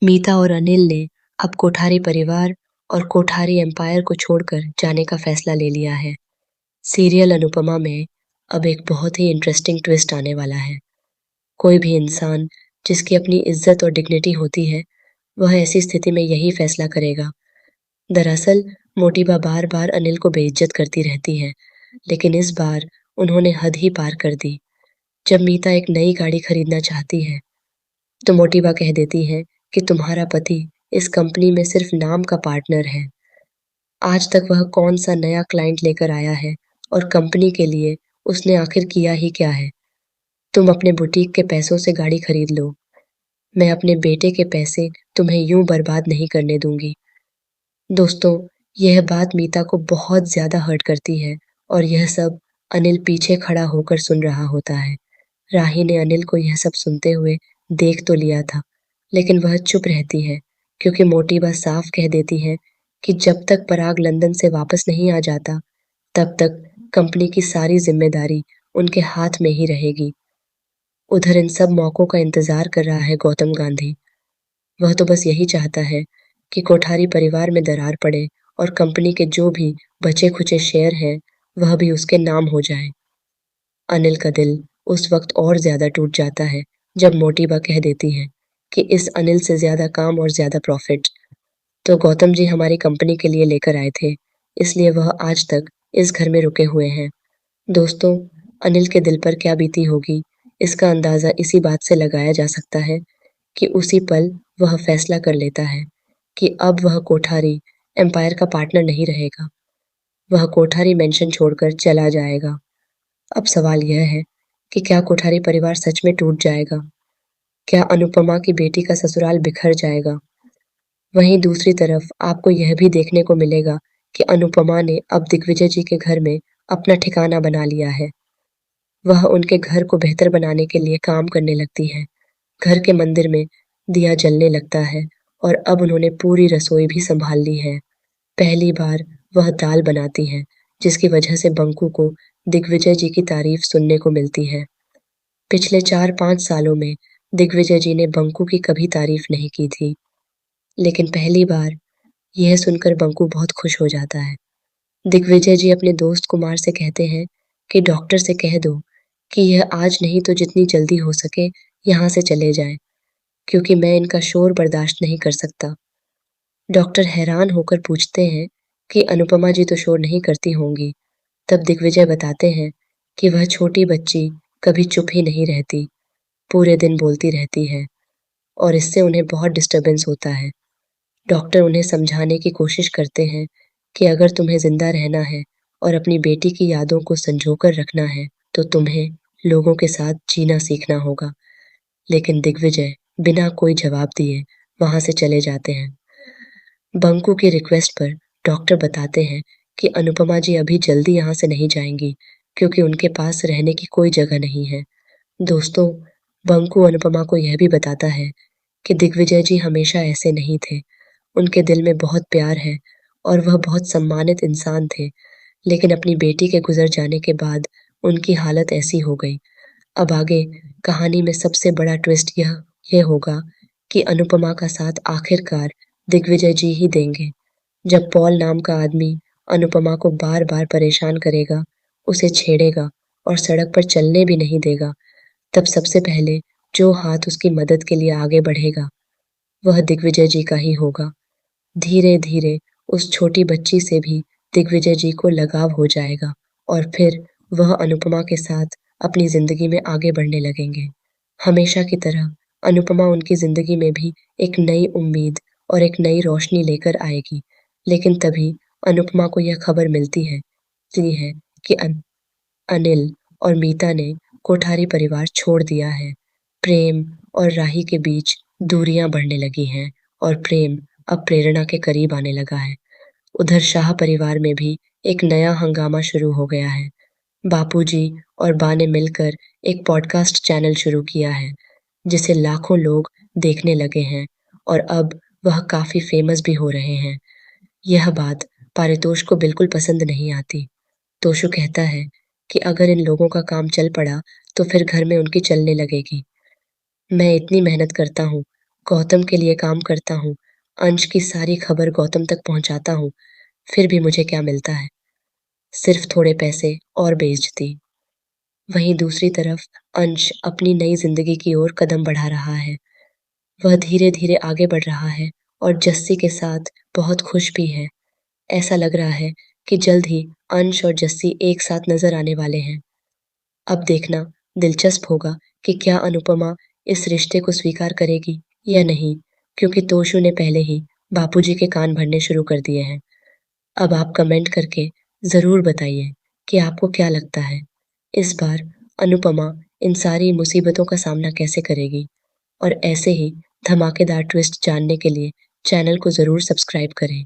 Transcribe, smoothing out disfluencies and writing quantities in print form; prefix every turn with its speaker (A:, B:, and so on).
A: मीता और अनिल ने अब कोठारी परिवार और कोठारी एम्पायर को छोड़कर जाने का फैसला ले लिया है। सीरियल अनुपमा में अब एक बहुत ही इंटरेस्टिंग ट्विस्ट आने वाला है। कोई भी इंसान जिसकी अपनी इज्जत और डिग्निटी होती है, वह ऐसी स्थिति में यही फैसला करेगा। दरअसल मोटिबा बार-बार अनिल को बेइज्जत करती रहती है, लेकिन इस बार उन्होंने हद ही पार कर दी। जब मीता एक नई गाड़ी खरीदना चाहती है, तो मोटिबा कह देती है कि तुम्हारा पति इस कंपनी में सिर्फ नाम का पार्टनर है। आज तक वह कौन-सा नया क्लाइंट लेकर आया है और कंपनी के लिए उसने आखिर किया ही क्या है? तुम अपने बुटीक के पैसों से गाड़ी खरीद लो। मैं अपने बेटे के पैसे तुम्हें यूँ बर्बाद नहीं करने दूँगी। दोस्तों, यह बात मीता को बहुत ज़्यादा हर्ट करती है और यह सब अनिल पीछे खड़ा होकर सुन रहा होता है। राही ने अनिल को यह सब सुनते हुए देख तो लिया था, लेकिन वह चुप रहती है क्योंकि मोटिबा साफ कह देती है कि जब तक पराग लंदन से वापस नहीं आ जाता, तब तक कंपनी की सारी जिम्मेदारी उनके हाथ में ही रहेगी। उधर इन सब मौकों का इंतजार कर रहा है गौतम गांधी। वह तो बस यही चाहता है कि कोठारी परिवार में दरार पड़े और कंपनी के जो भी बचे-खुचे शेयर हैं, वह भी उसके नाम हो जाएँ। अनिल का दिल उस वक़्त और ज़्यादा टूट जाता है, जब मोटिबा कह देती है कि इस अनिल से ज़्यादा काम और ज़्यादा प्रॉफ़िट तो गौतम जी हमारी कंपनी के लिए लेकर आए थे, इसलिए वह आज तक इस घर में रुके हुए हैं। दोस्तों, अनिल के दिल पर क्या बीती होगी, इसका अंदाज़ा इसी बात से लगाया जा सकता है कि उसी पल वह फैसला कर लेता है कि अब वह कोठारी एम्पायर का पार्टनर नहीं रहेगा। वह कोठारी मेंशन छोड़कर चला जाएगा। अब सवाल यह है कि क्या कोठारी परिवार सच में टूट जाएगा? क्या अनुपमा की बेटी का ससुराल बिखर जाएगा? वहीं दूसरी तरफ आपको यह भी देखने को मिलेगा कि अनुपमा ने अब दिग्विजय जी के घर में अपना ठिकाना बना लिया है। वह उनके घर को बेहतर बनाने के लिए काम करने लगती है। घर के मंदिर में दिया जलने लगता है और अब उन्होंने पूरी रसोई भी संभाल ली है। पहली बार वह दाल बनाती हैं, जिसकी वजह से बंकू को दिग्विजय जी की तारीफ सुनने को मिलती है। पिछले 4-5 सालों में दिग्विजय जी ने बंकू की कभी तारीफ नहीं की थी, लेकिन पहली बार यह सुनकर बंकू बहुत खुश हो जाता है। दिग्विजय जी अपने दोस्त कुमार से कहते हैं कि डॉक्टर से कह दो कि यह आज नहीं तो जितनी जल्दी हो सके यहाँ से चले जाएं, क्योंकि मैं इनका शोर बर्दाश्त नहीं कर सकता। डॉक्टर हैरान होकर पूछते हैं कि अनुपमा जी तो शोर नहीं करती होंगी। तब दिग्विजय बताते हैं कि वह छोटी बच्ची कभी चुप ही नहीं रहती, पूरे दिन बोलती रहती है और इससे उन्हें बहुत डिस्टर्बेंस होता है। डॉक्टर उन्हें समझाने की कोशिश करते हैं कि अगर तुम्हें जिंदा रहना है और अपनी बेटी की यादों को संजोकर रखना है, तो तुम्हें लोगों के साथ जीना सीखना होगा। लेकिन दिग्विजय बिना कोई जवाब दिए वहां से चले जाते हैं। बंकू की रिक्वेस्ट पर डॉक्टर बताते हैं कि अनुपमा जी अभी जल्दी यहाँ से नहीं जाएंगी, क्योंकि उनके पास रहने की कोई जगह नहीं है। दोस्तों, बंकू अनुपमा को यह भी बताता है कि दिग्विजय जी हमेशा ऐसे नहीं थे। उनके दिल में बहुत प्यार है और वह बहुत सम्मानित इंसान थे, लेकिन अपनी बेटी के गुजर जाने के बाद उनकी हालत ऐसी हो गई। अब आगे कहानी में सबसे बड़ा ट्विस्ट यह होगा कि अनुपमा का साथ आखिरकार दिग्विजय जी ही देंगे। जब पॉल नाम का आदमी अनुपमा को बार-बार परेशान करेगा, उसे छेड़ेगा और सड़क पर चलने भी नहीं देगा, तब सबसे पहले जो हाथ उसकी मदद के लिए आगे बढ़ेगा, वह दिग्विजय जी का ही होगा। धीरे-धीरे उस छोटी बच्ची से भी दिग्विजय जी को लगाव हो जाएगा और फिर वह अनुपमा के साथ अपनी ज़िंदगी में आगे बढ़ने लगेंगे। हमेशा की तरह अनुपमा उनकी ज़िंदगी में भी एक नई उम्मीद और एक नई रोशनी लेकर आएगी। लेकिन तभी अनुपमा को यह खबर मिलती है कि अनिल और मीता ने कोठारी परिवार छोड़ दिया है। प्रेम और राही के बीच दूरियां बढ़ने लगी हैं और प्रेम अब प्रेरणा के करीब आने लगा है। उधर शाह परिवार में भी एक नया हंगामा शुरू हो गया है। बापूजी और बा ने मिलकर एक पॉडकास्ट चैनल शुरू किया है, जिसे लाखों लोग देखने लगे हैं और अब वह काफी फेमस भी हो रहे हैं। यह बात पारितोष को बिल्कुल पसंद नहीं आती। तोशु कहता है कि अगर इन लोगों का काम चल पड़ा तो फिर घर में उनकी चलने लगेगी। मैं इतनी मेहनत करता हूँ, गौतम के लिए काम करता हूँ, अंश की सारी खबर गौतम तक पहुँचाता हूँ, फिर भी मुझे क्या मिलता है? सिर्फ थोड़े पैसे और बेइज्जती। वहीं दूसरी तरफ अंश अपनी नई ज़िंदगी की ओर कदम बढ़ा रहा है। वह धीरे-धीरे आगे बढ़ रहा है और जस्सी के साथ बहुत खुश भी है। ऐसा लग रहा है कि जल्द ही अंश और जस्सी एक साथ नज़र आने वाले हैं। अब देखना दिलचस्प होगा कि क्या अनुपमा इस रिश्ते को स्वीकार करेगी या नहीं, क्योंकि तोशु ने पहले ही बापूजी के कान भरने शुरू कर दिए हैं। अब आप कमेंट करके ज़रूर बताइए कि आपको क्या लगता है, इस बार अनुपमा इन सारी मुसीबतों का सामना कैसे करेगी? और ऐसे ही धमाकेदार ट्विस्ट जानने के लिए चैनल को ज़रूर सब्सक्राइब करें।